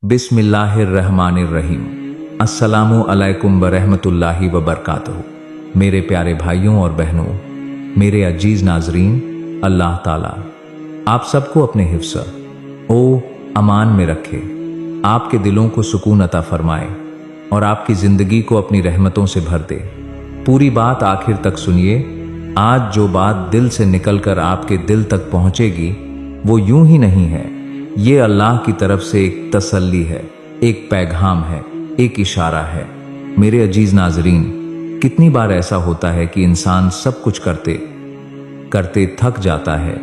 बिस्मिल्लाहिर्रहमानिर्रहीम। अस्सलामु अलैकुम वरहमतुल्लाहि वबरकातुहू। मेरे प्यारे भाइयों और बहनों, मेरे अजीज नाजरीन, अल्लाह ताला आप सबको अपने हिफ्ज़ ओ अमान में रखे, आपके दिलों को सुकून अता फरमाए और आपकी ज़िंदगी को अपनी रहमतों से भर दे। पूरी बात आखिर तक सुनिए। आज जो बात दिल से निकलकर आपके दिल तक पहुंचेगी वो यूं ही नहीं है, ये अल्लाह की तरफ से एक तसल्ली है, एक पैगाम है, एक इशारा है। मेरे अजीज नाजरीन, कितनी बार ऐसा होता है कि इंसान सब कुछ करते करते थक जाता है,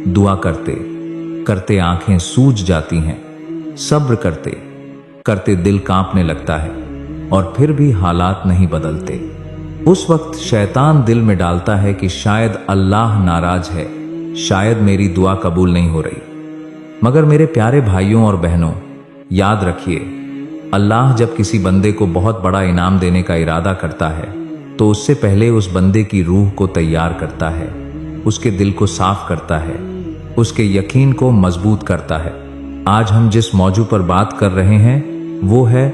दुआ करते करते आंखें सूज जाती हैं, सब्र करते करते दिल कांपने लगता है और फिर भी हालात नहीं बदलते। उस वक्त शैतान दिल में डालता है कि शायद अल्लाह नाराज है, शायद मेरी दुआ कबूल नहीं हो रही। मगर मेरे प्यारे भाइयों और बहनों, याद रखिए, अल्लाह जब किसी बंदे को बहुत बड़ा इनाम देने का इरादा करता है तो उससे पहले उस बंदे की रूह को तैयार करता है, उसके दिल को साफ करता है, उसके यकीन को मजबूत करता है। आज हम जिस मौजू पर बात कर रहे हैं वो है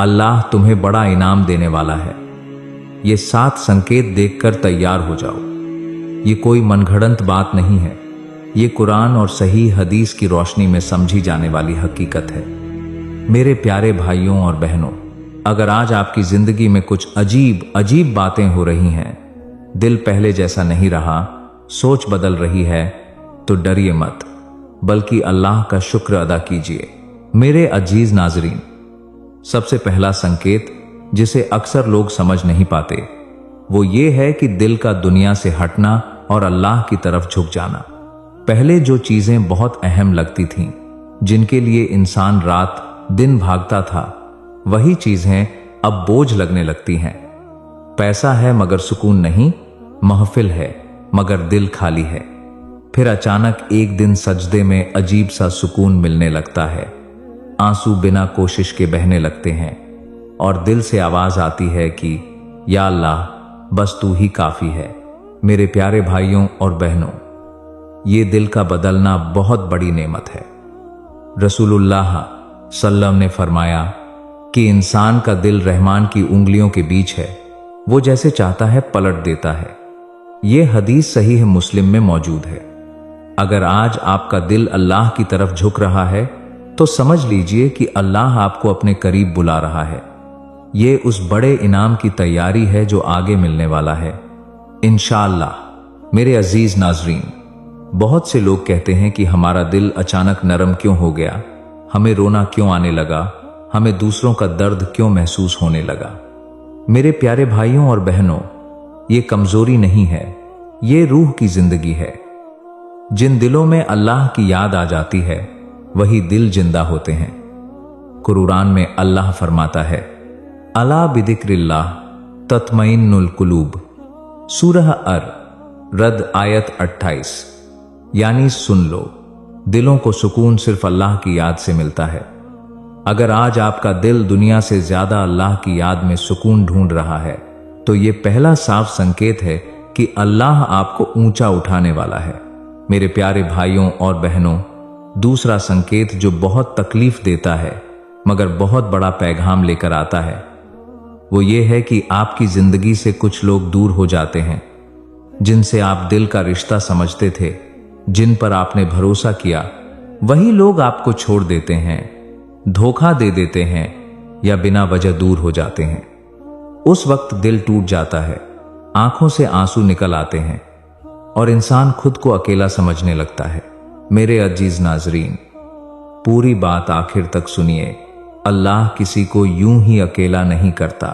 अल्लाह तुम्हें बड़ा इनाम देने वाला है। ये 7 संकेत देखकर तैयार हो जाओ। ये कोई मनगढ़ंत बात नहीं है, ये कुरान और सही हदीस की रोशनी में समझी जाने वाली हकीकत है। मेरे प्यारे भाइयों और बहनों, अगर आज आपकी जिंदगी में कुछ अजीब अजीब बातें हो रही हैं, दिल पहले जैसा नहीं रहा, सोच बदल रही है, तो डरिए मत, बल्कि अल्लाह का शुक्र अदा कीजिए। मेरे अजीज नाजरीन, सबसे पहला संकेत जिसे अक्सर लोग समझ नहीं पाते वो ये है कि दिल का दुनिया से हटना और अल्लाह की तरफ झुक जाना। पहले जो चीजें बहुत अहम लगती थीं, जिनके लिए इंसान रात दिन भागता था, वही चीजें अब बोझ लगने लगती हैं। पैसा है मगर सुकून नहीं, महफिल है मगर दिल खाली है। फिर अचानक एक दिन सजदे में अजीब सा सुकून मिलने लगता है, आंसू बिना कोशिश के बहने लगते हैं और दिल से आवाज आती है कि या अल्लाह, बस तू ही काफी है। मेरे प्यारे भाइयों और बहनों, ये दिल का बदलना बहुत बड़ी नेमत है। रसूलुल्लाह सल्लल्लाहु ने फरमाया कि इंसान का दिल रहमान की उंगलियों के बीच है, वो जैसे चाहता है पलट देता है। ये हदीस सही है, मुस्लिम में मौजूद है। अगर आज आपका दिल अल्लाह की तरफ झुक रहा है तो समझ लीजिए कि अल्लाह आपको अपने करीब बुला रहा है। ये उस बड़े इनाम की तैयारी है जो आगे मिलने वाला है इंशाअल्लाह। मेरे अजीज नाजरीन, बहुत से लोग कहते हैं कि हमारा दिल अचानक नरम क्यों हो गया, हमें रोना क्यों आने लगा, हमें दूसरों का दर्द क्यों महसूस होने लगा। मेरे प्यारे भाइयों और बहनों, ये कमजोरी नहीं है, ये रूह की जिंदगी है। जिन दिलों में अल्लाह की याद आ जाती है वही दिल जिंदा होते हैं। कुरान में अल्लाह फरमाता है, अला बिदिक्रिल्लाह तत्मइन्नुल कुलूब, सूरह रद आयत 28। यानी सुन लो, दिलों को सुकून सिर्फ अल्लाह की याद से मिलता है। अगर आज आपका दिल दुनिया से ज्यादा अल्लाह की याद में सुकून ढूंढ रहा है तो ये पहला साफ संकेत है कि अल्लाह आपको ऊंचा उठाने वाला है। मेरे प्यारे भाइयों और बहनों, दूसरा संकेत जो बहुत तकलीफ देता है मगर बहुत बड़ा पैगाम लेकर आता है वो ये है कि आपकी जिंदगी से कुछ लोग दूर हो जाते हैं, जिनसे आप दिल का रिश्ता समझते थे, जिन पर आपने भरोसा किया, वही लोग आपको छोड़ देते हैं, धोखा दे देते हैं या बिना वजह दूर हो जाते हैं। उस वक्त दिल टूट जाता है, आंखों से आंसू निकल आते हैं और इंसान खुद को अकेला समझने लगता है। मेरे अजीज नाजरीन, पूरी बात आखिर तक सुनिए। अल्लाह किसी को यूं ही अकेला नहीं करता।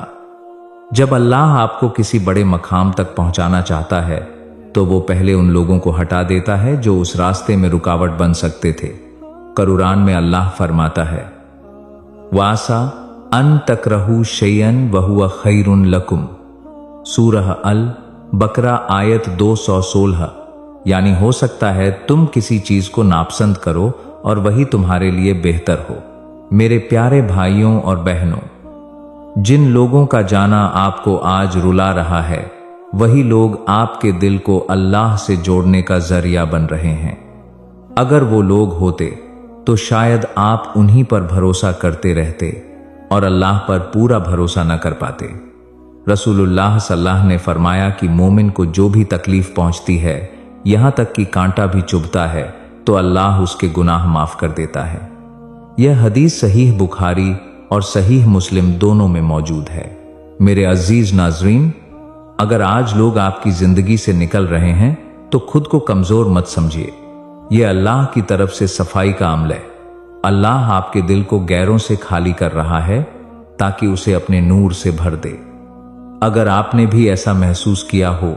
जब अल्लाह आपको किसी बड़े मकाम तक पहुंचाना चाहता है तो वो पहले उन लोगों को हटा देता है जो उस रास्ते में रुकावट बन सकते थे। कुरान में अल्लाह फरमाता है, वासा अन तकरहू शैयन वहुवा खैरुन लकुम, सूरह अल बकरा आयत 216। यानी हो सकता है तुम किसी चीज को नापसंद करो और वही तुम्हारे लिए बेहतर हो। मेरे प्यारे भाइयों और बहनों, जिन लोगों का जाना आपको आज रुला रहा है वही लोग आपके दिल को अल्लाह से जोड़ने का जरिया बन रहे हैं। अगर वो लोग होते तो शायद आप उन्हीं पर भरोसा करते रहते और अल्लाह पर पूरा भरोसा न कर पाते। रसूलुल्लाह सल्लल्लाहु ने फरमाया कि मोमिन को जो भी तकलीफ पहुंचती है, यहां तक कि कांटा भी चुभता है, तो अल्लाह उसके गुनाह माफ कर देता है। यह हदीस सहीह बुखारी और सहीह मुस्लिम दोनों में मौजूद है। मेरे अजीज नाजरीन, अगर आज लोग आपकी जिंदगी से निकल रहे हैं तो खुद को कमजोर मत समझिए। यह अल्लाह की तरफ से सफाई का अमल है। अल्लाह आपके दिल को गैरों से खाली कर रहा है ताकि उसे अपने नूर से भर दे। अगर आपने भी ऐसा महसूस किया हो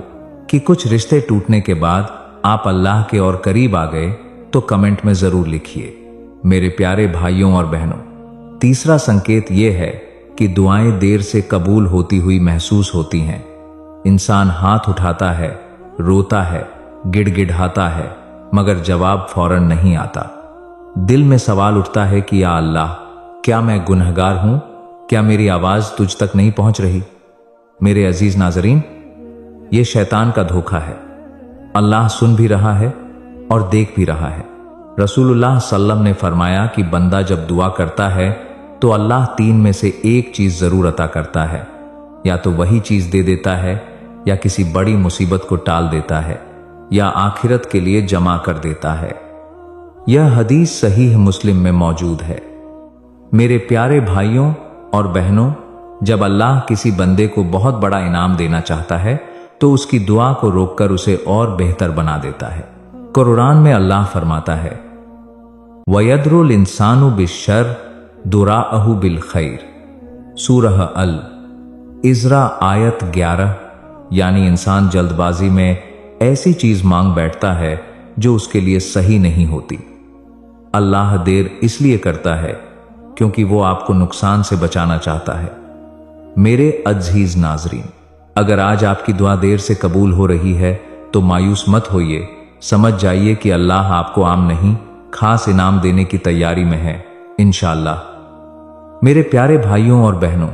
कि कुछ रिश्ते टूटने के बाद आप अल्लाह के और करीब आ गए, तो कमेंट में जरूर लिखिए। मेरे प्यारे भाइयों और बहनों, तीसरा संकेत यह है कि दुआएं देर से कबूल होती हुई महसूस होती हैं। इंसान हाथ उठाता है, रोता है, गिड़गिड़ाता है, मगर जवाब फौरन नहीं आता। दिल में सवाल उठता है कि या अल्लाह, क्या मैं गुनहगार हूं? क्या मेरी आवाज तुझ तक नहीं पहुंच रही? मेरे अजीज नाजरीन, यह शैतान का धोखा है। अल्लाह सुन भी रहा है और देख भी रहा है। रसूलुल्लाह सल्लल्लाहु ने फरमाया कि बंदा जब दुआ करता है तो अल्लाह तीन में से एक चीज जरूर अता करता है। या तो वही चीज दे देता है, या किसी बड़ी मुसीबत को टाल देता है, या आखिरत के लिए जमा कर देता है। यह हदीस सहीह मुस्लिम में मौजूद है। मेरे प्यारे भाइयों और बहनों, जब अल्लाह किसी बंदे को बहुत बड़ा इनाम देना चाहता है तो उसकी दुआ को रोककर उसे और बेहतर बना देता है। कुरान में अल्लाह फरमाता है, वयदरुल इंसानु बिश्शर दुराअहु बिल खैर, सूरह अल इज़रा आयत 11। यानी इंसान जल्दबाजी में ऐसी चीज मांग बैठता है जो उसके लिए सही नहीं होती। अल्लाह देर इसलिए करता है क्योंकि वो आपको नुकसान से बचाना चाहता है। मेरे अजीज नाजरीन, अगर आज आपकी दुआ देर से कबूल हो रही है तो मायूस मत होइए। समझ जाइए कि अल्लाह आपको आम नहीं, खास इनाम देने की तैयारी में है, इंशाअल्लाह। मेरे प्यारे भाइयों और बहनों,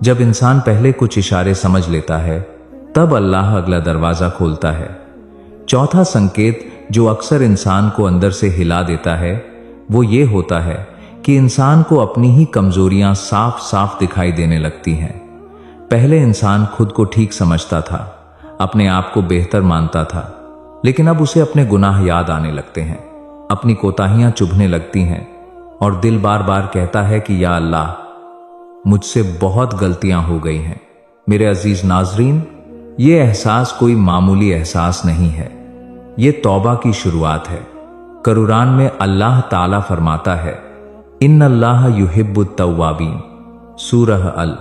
जब इंसान पहले कुछ इशारे समझ लेता है, तब अल्लाह अगला दरवाजा खोलता है। चौथा संकेत जो अक्सर इंसान को अंदर से हिला देता है, वो ये होता है कि इंसान को अपनी ही कमजोरियां साफ साफ दिखाई देने लगती हैं। पहले इंसान खुद को ठीक समझता था, अपने आप को बेहतर मानता था, लेकिन अब उसे अपने गुनाह याद आने लगते हैं, अपनी कोताहियां चुभने लगती हैं और दिल बार बार कहता है कि या अल्लाह, मुझसे बहुत गलतियां हो गई हैं। मेरे अजीज नाजरीन, ये एहसास कोई मामूली एहसास नहीं है, ये तौबा की शुरुआत है। कुरान में अल्लाह ताला फरमाता है, इन्नल्लाह युहिब्बुत तव्वाबीन, सूरह अल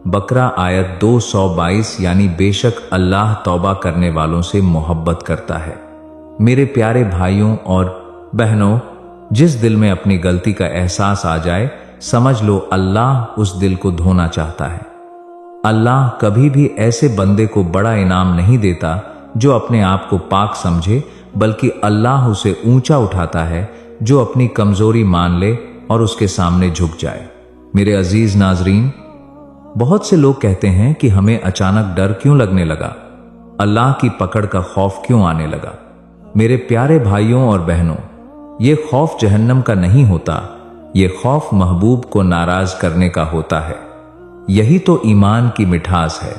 बकरा आयत 222। यानी बेशक अल्लाह तौबा करने वालों से मोहब्बत करता है। मेरे प्यारे भाइयों और बहनों, जिस दिल में अपनी गलती का एहसास आ जाए, समझ लो अल्लाह उस दिल को धोना चाहता है। अल्लाह कभी भी ऐसे बंदे को बड़ा इनाम नहीं देता जो अपने आप को पाक समझे, बल्कि अल्लाह उसे ऊंचा उठाता है जो अपनी कमजोरी मान ले और उसके सामने झुक जाए। मेरे अजीज नाजरीन, बहुत से लोग कहते हैं कि हमें अचानक डर क्यों लगने लगा, अल्लाह की पकड़ का खौफ क्यों आने लगा। मेरे प्यारे भाइयों और बहनों, ये खौफ जहन्नम का नहीं होता, ये खौफ महबूब को नाराज करने का होता है। यही तो ईमान की मिठास है।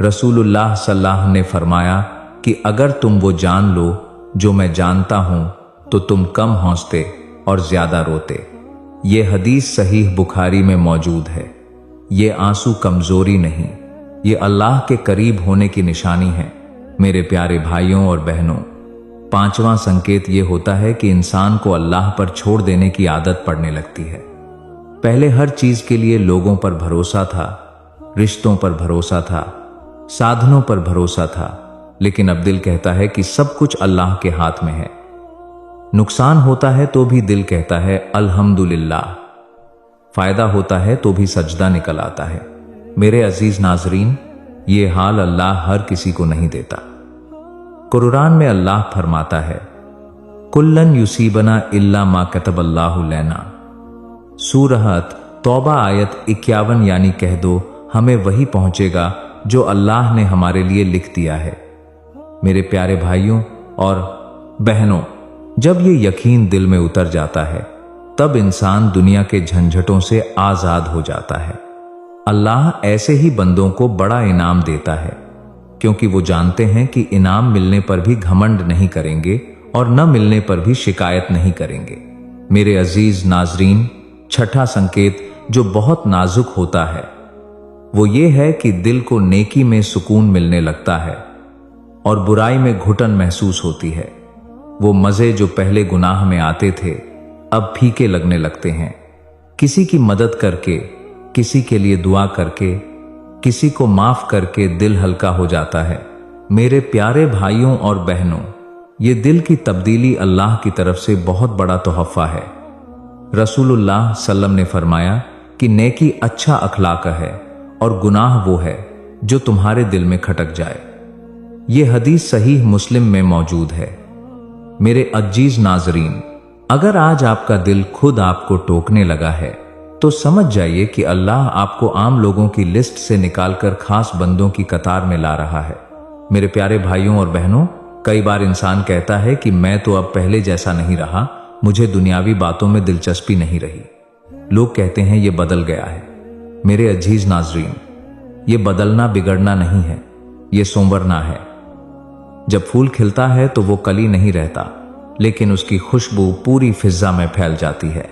रसूलुल्लाह सल्लल्लाहु ने फरमाया कि अगर तुम वो जान लो जो मैं जानता हूं तो तुम कम हंसते और ज्यादा रोते। ये हदीस सहीह बुखारी में मौजूद है। ये आंसू कमजोरी नहीं, ये अल्लाह के करीब होने की निशानी है। मेरे प्यारे भाइयों और बहनों, पांचवा संकेत ये होता है कि इंसान को अल्लाह पर छोड़ देने की आदत पड़ने लगती है। पहले हर चीज के लिए लोगों पर भरोसा था, रिश्तों पर भरोसा था, साधनों पर भरोसा था, लेकिन अब दिल कहता है कि सब कुछ अल्लाह के हाथ में है। नुकसान होता है तो भी दिल कहता है अल्हम्दुलिल्लाह, फायदा होता है तो भी सजदा निकल आता है। मेरे अजीज नाजरीन, ये हाल अल्लाह हर किसी को नहीं देता। कुरान में अल्लाह फरमाता है, कुल्लन युसीबना इल्ला मा कतबल्लाहु लना, सूरह तौबा आयत 51। यानी कह दो, हमें वही पहुंचेगा जो अल्लाह ने हमारे लिए लिख दिया है। मेरे प्यारे भाइयों और बहनों, जब ये यकीन दिल में उतर जाता है तब इंसान दुनिया के झंझटों से आजाद हो जाता है। अल्लाह ऐसे ही बंदों को बड़ा इनाम देता है, क्योंकि वो जानते हैं कि इनाम मिलने पर भी घमंड नहीं करेंगे और न मिलने पर भी शिकायत नहीं करेंगे। मेरे अजीज नाजरीन, छठा संकेत जो बहुत नाजुक होता है वो ये है कि दिल को नेकी में सुकून मिलने लगता है और बुराई में घुटन महसूस होती है। वो मजे जो पहले गुनाह में आते थे अब फीके लगने लगते हैं। किसी की मदद करके, किसी के लिए दुआ करके, किसी को माफ करके दिल हल्का हो जाता है। मेरे प्यारे भाइयों और बहनों, ये दिल की तब्दीली अल्लाह की तरफ से बहुत बड़ा तोहफा है। रसूलुल्लाह सल्लम ने फरमाया कि नेकी अच्छा अखलाक है और गुनाह वो है जो तुम्हारे दिल में खटक जाए। ये हदीस सहीह मुस्लिम में मौजूद है। मेरे अजीज नाजरीन, अगर आज आपका दिल खुद आपको टोकने लगा है तो समझ जाइए कि अल्लाह आपको आम लोगों की लिस्ट से निकालकर खास बंदों की कतार में ला रहा है। मेरे प्यारे भाइयों और बहनों, कई बार इंसान कहता है कि मैं तो अब पहले जैसा नहीं रहा, मुझे दुनियावी बातों में दिलचस्पी नहीं रही। लोग कहते हैं ये बदल गया है। मेरे अजीज नाजरीन, ये बदलना बिगड़ना नहीं है, ये संवरना है। जब फूल खिलता है तो वो कली नहीं रहता, लेकिन उसकी खुशबू पूरी फिजा में फैल जाती है।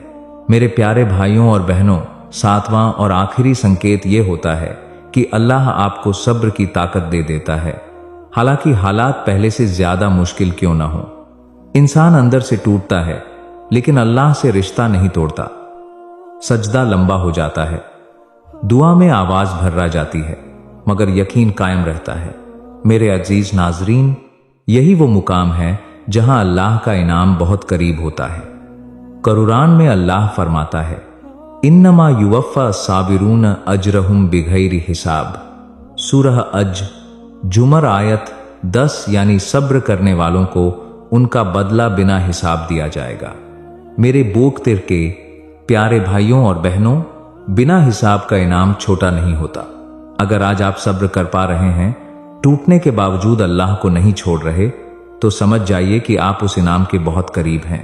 मेरे प्यारे भाइयों और बहनों, सातवां और आखिरी संकेत ये होता है कि अल्लाह आपको सब्र की ताकत दे देता है, हालांकि हालात पहले से ज्यादा मुश्किल क्यों ना हो। इंसान अंदर से टूटता है लेकिन अल्लाह से रिश्ता नहीं तोड़ता। सजदा लंबा हो जाता है, दुआ में आवाज भर्रा जाती है, मगर यकीन कायम रहता है। मेरे अजीज नाजरीन, यही वो मुकाम है जहां अल्लाह का इनाम बहुत करीब होता है। कुरान में अल्लाह फरमाता है, इन्नमा युवफ़ा साबिरून अजरहुम बिगैरि हिसाब। सूरह अज जुमर आयत 10, यानी सब्र करने वालों को उनका बदला बिना हिसाब दिया जाएगा। मेरे बोक तिर के प्यारे भाइयों और बहनों, बिना हिसाब का इनाम छोटा नहीं होता। अगर आज आप सब्र कर पा रहे हैं, टूटने के बावजूद अल्लाह को नहीं छोड़ रहे, तो समझ जाइए कि आप उस इनाम के बहुत करीब हैं।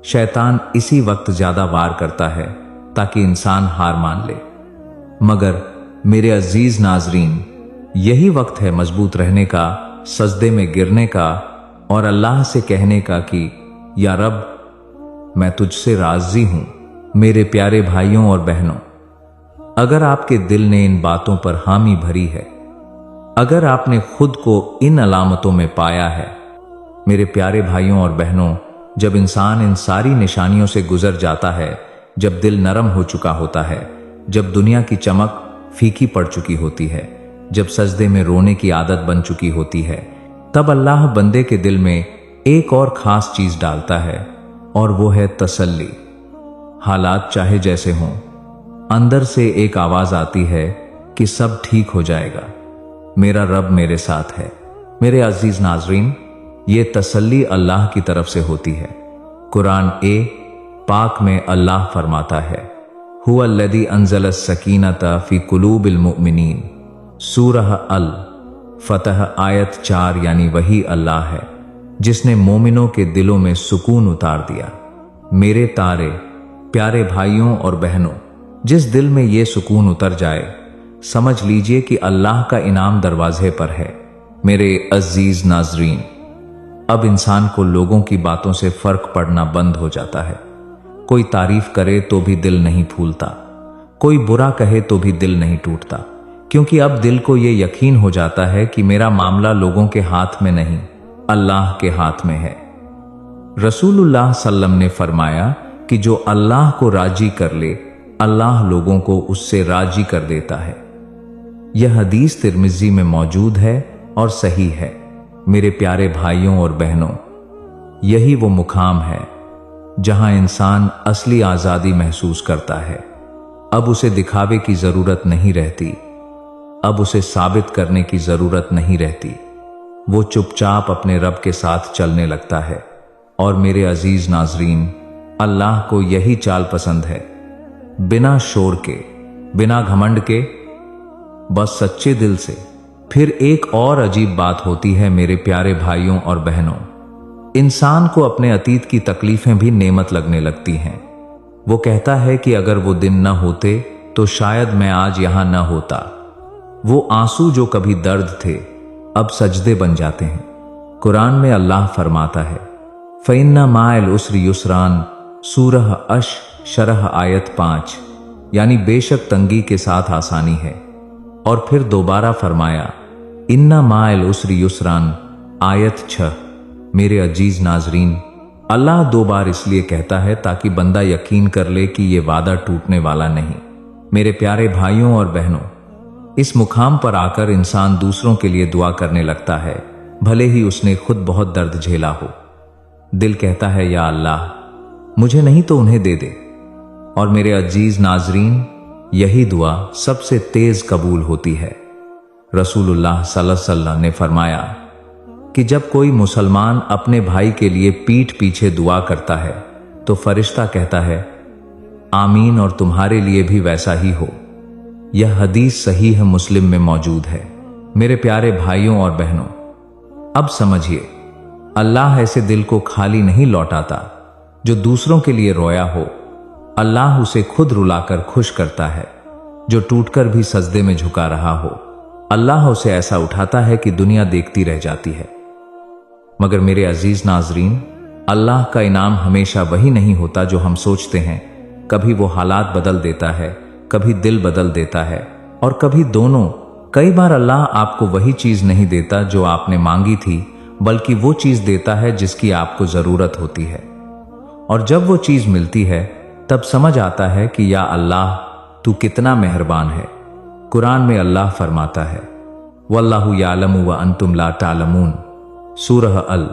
शैतान इसी वक्त ज्यादा वार करता है ताकि इंसान हार मान ले, मगर मेरे अजीज नाजरीन, यही वक्त है मजबूत रहने का, सजदे में गिरने का और अल्लाह से कहने का कि या रब, मैं तुझसे राजी हूं। मेरे प्यारे भाइयों और बहनों, अगर आपके दिल ने इन बातों पर हामी भरी है, अगर आपने खुद को इन अलामतों में पाया है, मेरे प्यारे भाइयों और बहनों, जब इंसान इन सारी निशानियों से गुजर जाता है, जब दिल नरम हो चुका होता है, जब दुनिया की चमक फीकी पड़ चुकी होती है, जब सजदे में रोने की आदत बन चुकी होती है, तब अल्लाह बंदे के दिल में एक और खास चीज डालता है, और वो है तसल्ली। हालात चाहे जैसे हों, अंदर से एक आवाज आती है कि सब ठीक हो जाएगा, मेरा रब मेरे साथ है। मेरे अजीज नाजरीन, ये तसल्ली अल्लाह की तरफ से होती है। कुरान पाक में अल्लाह फरमाता है, हुवल्लज़ी अंज़ल सकीनता फी कुलूबिल मुमिनीन। सूरह अल फतह आयत 4, यानी वही अल्लाह है जिसने मोमिनों के दिलों में सुकून उतार दिया। मेरे तारे प्यारे भाइयों और बहनों, जिस दिल में ये सुकून उतर जाए, समझ लीजिए कि अल्लाह का इनाम दरवाजे पर है। मेरे अजीज नाजरीन, अब इंसान को लोगों की बातों से फर्क पड़ना बंद हो जाता है। कोई तारीफ करे तो भी दिल नहीं फूलता, कोई बुरा कहे तो भी दिल नहीं टूटता, क्योंकि अब दिल को ये यकीन हो जाता है कि मेरा मामला लोगों के हाथ में नहीं, अल्लाह के हाथ में है। रसूलुल्लाह सल्लम ने फरमाया कि जो अल्लाह को राजी कर ले, अल्लाह लोगों को उससे राजी कर देता है। यह हदीस तिर्मिज़ी में मौजूद है और सही है। मेरे प्यारे भाइयों और बहनों, यही वो मुकाम है जहां इंसान असली आजादी महसूस करता है। अब उसे दिखावे की जरूरत नहीं रहती, अब उसे साबित करने की जरूरत नहीं रहती। वो चुपचाप अपने रब के साथ चलने लगता है। और मेरे अजीज नाजरीन, अल्लाह को यही चाल पसंद है, बिना शोर के, बिना घमंड के, बस सच्चे दिल से। फिर एक और अजीब बात होती है मेरे प्यारे भाइयों और बहनों, इंसान को अपने अतीत की तकलीफें भी नेमत लगने लगती हैं। वो कहता है कि अगर वो दिन न होते तो शायद मैं आज यहां न होता। वो आंसू जो कभी दर्द थे अब सजदे बन जाते हैं। कुरान में अल्लाह फरमाता है, फ़इन्ना माअल उसरि युसरान, सूरह अश शरह आयत 5, यानी बेशक तंगी के साथ आसानी है। और फिर दोबारा फरमाया, इन्ना माअल उसरि युसरान, आयत 6। मेरे अजीज नाजरीन, अल्लाह 2 बार इसलिए कहता है ताकि बंदा यकीन कर ले कि ये वादा टूटने वाला नहीं। मेरे प्यारे भाइयों और बहनों, इस मुकाम पर आकर इंसान दूसरों के लिए दुआ करने लगता है, भले ही उसने खुद बहुत दर्द झेला हो। दिल कहता है, या अल्लाह मुझे नहीं तो उन्हें दे दे। और मेरे अजीज नाजरीन, यही दुआ सबसे तेज कबूल होती है। रसूलुल्लाह सल्लल्लाहु अलैहि वसल्लम ने फरमाया कि जब कोई मुसलमान अपने भाई के लिए पीठ पीछे दुआ करता है तो फरिश्ता कहता है, आमीन, और तुम्हारे लिए भी वैसा ही हो। यह हदीस सही है, मुस्लिम में मौजूद है। मेरे प्यारे भाइयों और बहनों, अब समझिए, अल्लाह ऐसे दिल को खाली नहीं लौटाता जो दूसरों के लिए रोया हो। अल्लाह उसे खुद रुलाकर खुश करता है। जो टूटकर भी सजदे में झुका रहा हो, अल्लाह उसे ऐसा उठाता है कि दुनिया देखती रह जाती है। मगर मेरे अजीज नाजरीन, अल्लाह का इनाम हमेशा वही नहीं होता जो हम सोचते हैं। कभी वो हालात बदल देता है, कभी दिल बदल देता है, और कभी दोनों। कई बार अल्लाह आपको वही चीज नहीं देता जो आपने मांगी थी, बल्कि वो चीज देता है जिसकी आपको जरूरत होती है। और जब वो चीज मिलती है तब समझ आता है कि या अल्लाह, तू कितना मेहरबान है। कुरान में अल्लाह फरमाता है, वल्लाहु यालमु व अंतुम ला तालमून, सूरह अल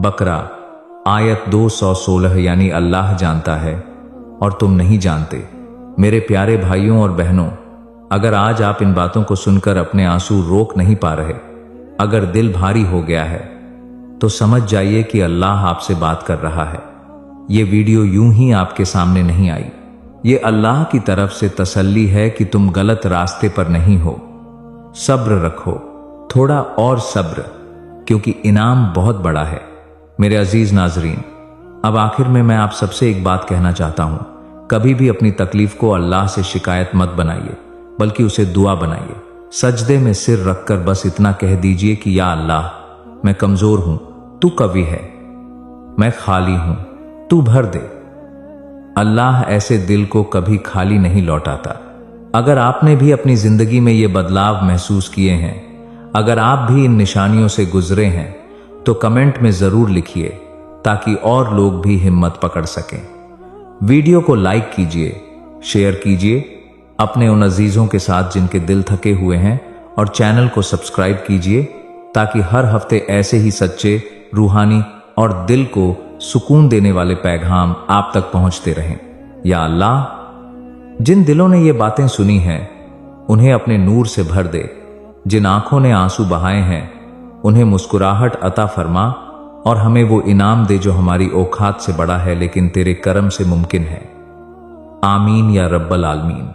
बकरा आयत 216, यानी अल्लाह जानता है और तुम नहीं जानते। मेरे प्यारे भाइयों और बहनों, अगर आज आप इन बातों को सुनकर अपने आंसू रोक नहीं पा रहे, अगर दिल भारी हो गया है, तो समझ जाइए कि अल्लाह आपसे बात कर रहा है। ये वीडियो यूं ही आपके सामने नहीं आई। ये अल्लाह की तरफ से तसल्ली है कि तुम गलत रास्ते पर नहीं हो। सब्र रखो, थोड़ा और सब्र, क्योंकि इनाम बहुत बड़ा है। मेरे अजीज नाजरीन, अब आखिर में मैं आप सबसे एक बात कहना चाहता हूं, कभी भी अपनी तकलीफ को अल्लाह से शिकायत मत बनाइए, बल्कि उसे दुआ बनाइए। सजदे में सिर रखकर बस इतना कह दीजिए कि या अल्लाह, मैं कमजोर हूं, तू कवी है, मैं खाली हूं, तू भर दे। अल्लाह ऐसे दिल को कभी खाली नहीं लौटाता। अगर आपने भी अपनी जिंदगी में ये बदलाव महसूस किए हैं, अगर आप भी इन निशानियों से गुजरे हैं, तो कमेंट में जरूर लिखिए ताकि और लोग भी हिम्मत पकड़ सकें। वीडियो को लाइक कीजिए, शेयर कीजिए अपने उन अजीजों के साथ जिनके दिल थके हुए हैं, और चैनल को सब्सक्राइब कीजिए ताकि हर हफ्ते ऐसे ही सच्चे, रूहानी और दिल को सुकून देने वाले पैगाम आप तक पहुंचते रहें। या अल्लाह, जिन दिलों ने ये बातें सुनी हैं उन्हें अपने नूर से भर दे। जिन आंखों ने आंसू बहाए हैं उन्हें मुस्कुराहट अता फरमा, और हमें वो इनाम दे जो हमारी औकात से बड़ा है लेकिन तेरे करम से मुमकिन है। आमीन या रब्बल आलमीन।